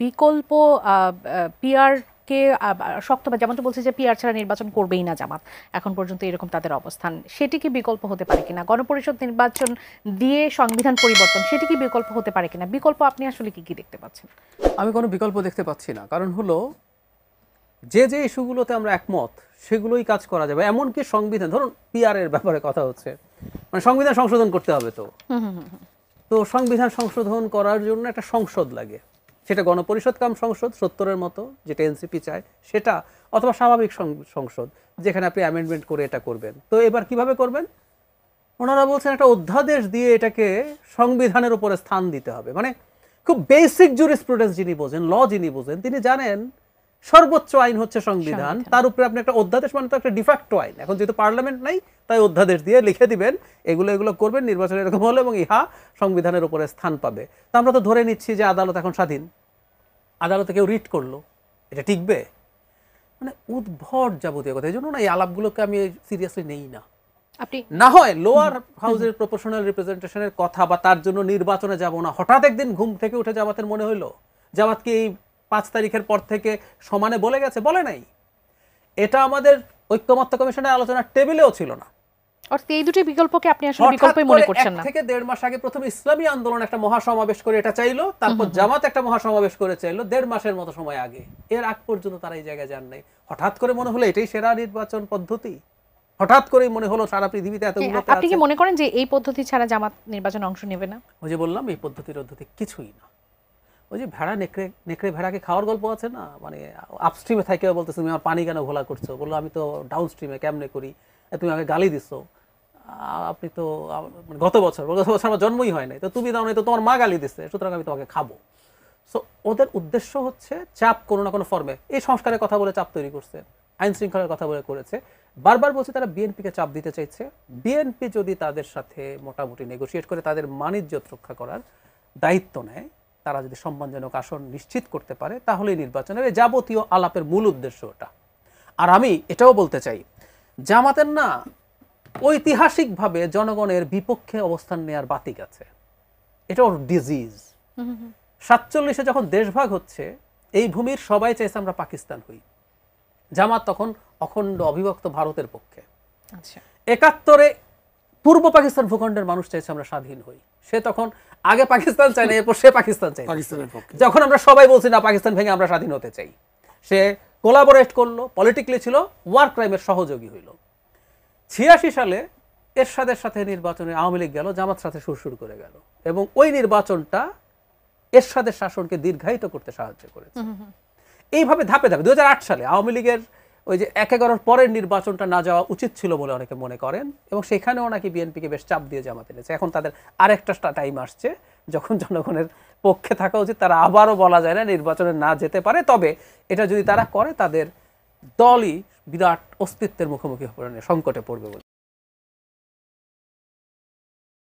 বিকল্প পিআর কে শক্তভাবে, যেমনটা বলছে যে পিআর ছাড়া নির্বাচন করবেই না জামাত, এখন পর্যন্ত এরকম তাদের অবস্থান, সেটি কি বিকল্প হতে পারে কিনা? গণপরিষদ নির্বাচন দিয়ে সংবিধান পরিবর্তন, সেটি কি বিকল্প হতে পারে কিনা? বিকল্প আপনি আসলে কি কি দেখতে পাচ্ছেন? আমি কোনো বিকল্প দেখতে পাচ্ছি না। কারণ হলো, যে যে ইস্যুগুলোতে আমরা একমত সেগুলোই কাজ করা যাবে। এমনকি সংবিধান, ধরুন পিআর এর ব্যাপারে কথা হচ্ছে, মানে সংবিধান সংশোধন করতে হবে, তো সংবিধান সংশোধন করার জন্য একটা সংসদ লাগে, সেটা গণপরিষদ কাম সংসদ ৭০-এর মতো যেটা এনসিপি চায় সেটা, অথবা স্বাভাবিক সংসদ যেখানে আপনি অ্যামেন্ডমেন্ট করে এটা করবেন। তো এবার কিভাবে করবেন? ওনারা বলছেন একটা অধ্যাদেশ দিয়ে এটাকে সংবিধানের উপরে স্থান দিতে হবে। মানে খুব বেসিক জুরিসপ্রুডেন্স যিনি বোঝেন, ল যিনি বোঝেন, তিনি জানেন সর্বোচ্চ আইন হচ্ছে সংবিধান, তার উপরে আপনি একটা অধ্যাদেশ, মানে তো একটা ডিফ্যাক্টো আইন। এখন যেহেতু পার্লামেন্ট নাই, তাই অধ্যাদেশ দিয়ে লিখে দিবেন এগুলো এগুলো করবেন, নির্বাচন এরকম হলো এবং ইহা সংবিধানের উপরে স্থান পাবে। তো আমরা তো ধরে নিচ্ছি যে আদালত এখন স্বাধীন, আদালতে কেউ রিট করলো, এটা টিকবে? মানে উদ্ভট যাবতীয় কথা। এই জন্য না এই আলাপগুলোকে আমি সিরিয়াসলি নেই না। আপনি না হয় লোয়ার হাউসের প্রপোর্শনাল রিপ্রেজেন্টেশনের কথা বা তার জন্য নির্বাচনে যাব না, হঠাৎ একদিন ঘুম থেকে উঠে জামাতের মনে হইলো, জামাত কি এই ৫ তারিখের পর থেকে সমানে বলে গেছে? বলে নাই। এটা আমাদের ঐক্যমত্য কমিশনের আলোচনার টেবিলেও ছিল না। অর্থাৎ এই দুটি বিকল্পকে আপনি আসলে বিকল্পই মনে করছেন না। ১ থেকে ১.৫ মাস আগে প্রথম ইসলামী আন্দোলন একটা মহাসমাবেশ করে এটা চাইলো, তারপর জামাত একটা মহাসমাবেশ করে চাইলো ১.৫ মাসের মতো সময় আগে। এর আগ পর্যন্ত তারা এই জায়গায় যান নাই। হঠাৎ করে মনে হলো এটাই সেরা নির্বাচন পদ্ধতি, হঠাৎ করেই মনে হলো সারা পৃথিবীতে এতগুলো। আপনি কি মনে করেন যে এই পদ্ধতি ছাড়া জামাত নির্বাচনে অংশ নেবে না? ওই যে বললাম, এই পদ্ধতির কিছুই না। ওই যে ভেড়া নেকড়ে ভেড়াকে খাওয়ার গল্প আছে না, মানে আপস্ট্রিমে থাকে বলতেছে তুমি আমার পানি কেন ঘোলা করছো, বললো আমি তো ডাউন স্ট্রিমে কেমনে করি, তুমি আমাকে গালি দিচ্ছ, আপনি তো গত বছর আমার জন্মই হয় নাই, তো তুমি দাও নাই, তো তোমার মা গালি দিচ্ছে, সুতরাং আমি তোমাকে খাবো। সো ওদের উদ্দেশ্য হচ্ছে চাপ কোনো না কোনো ফর্মে, এই সংস্কারের কথা বলে চাপ তৈরি করছে, আইন শৃঙ্খলার কথা বলে করেছে। বারবার বলছে তারা বিএনপিকে চাপ দিতে চাইছে। বিএনপি যদি তাদের সাথে মোটামুটি নেগোশিয়েট করে তাদের মান-ইজ্জত রক্ষা করার দায়িত্ব নেয়, তারা যদি সম্মানজনক আসন নিশ্চিত করতে পারে, তাহলেই নির্বাচনের যাবতীয় আলাপের মূল উদ্দেশ্য ওটা। আর আমি এটাও বলতে চাই, জামাতের না ঐতিহাসিকভাবে জনগণের বিপক্ষে অবস্থান নেওয়ার বাতিক আছে, এটা ওর ডিজিজ। ৪৭-এ যখন দেশভাগ হচ্ছে, এই ভূমির সবাই চাইছে আমরা পাকিস্তান হই, জামাত তখন অখণ্ড অবিভক্ত ভারতের পক্ষে। ৭১-এ পূর্ব পাকিস্তান ভূখণ্ডের মানুষ চাইছে আমরা স্বাধীন হই, সে তখন আগে পাকিস্তান চায় না, এরপর সে পাকিস্তান চাই। যখন আমরা সবাই বলছি না পাকিস্তান ভেঙে আমরা স্বাধীন হতে চাই, সে কোলাবোরেট করলো, পলিটিক্যালি ছিল, ওয়ার ক্রাইমের সহযোগী হইল। ৮৬ সালে এরশাদের সাথে নির্বাচনে আওয়ামী লীগ গেল, জামাত সাথে সুরসুর করে গেল, এবং ওই নির্বাচনটা এরশাদের শাসনকে দীর্ঘায়িত করতে সাহায্য করেছে। এইভাবে ধাপে ধাপে ২০০৮ সালে আওয়ামী লীগের ওই যে ১/১১ পরের নির্বাচনটা না যাওয়া উচিত ছিল বলে অনেকে মনে করেন, এবং সেখানেও নাকি বিএনপিকে বেশ চাপ দিয়ে জামাত এনেছে। এখন তাদের আরেকটা টাইম আসছে যখন জনগণের পক্ষে থাকা উচিত, তারা আবারও বলা যায় না নির্বাচনে না যেতে পারে, তবে এটা যদি তারা করে তাদের দলই বিরাট অস্তিত্বের মুখোমুখি সংকটে পড়বে বলে।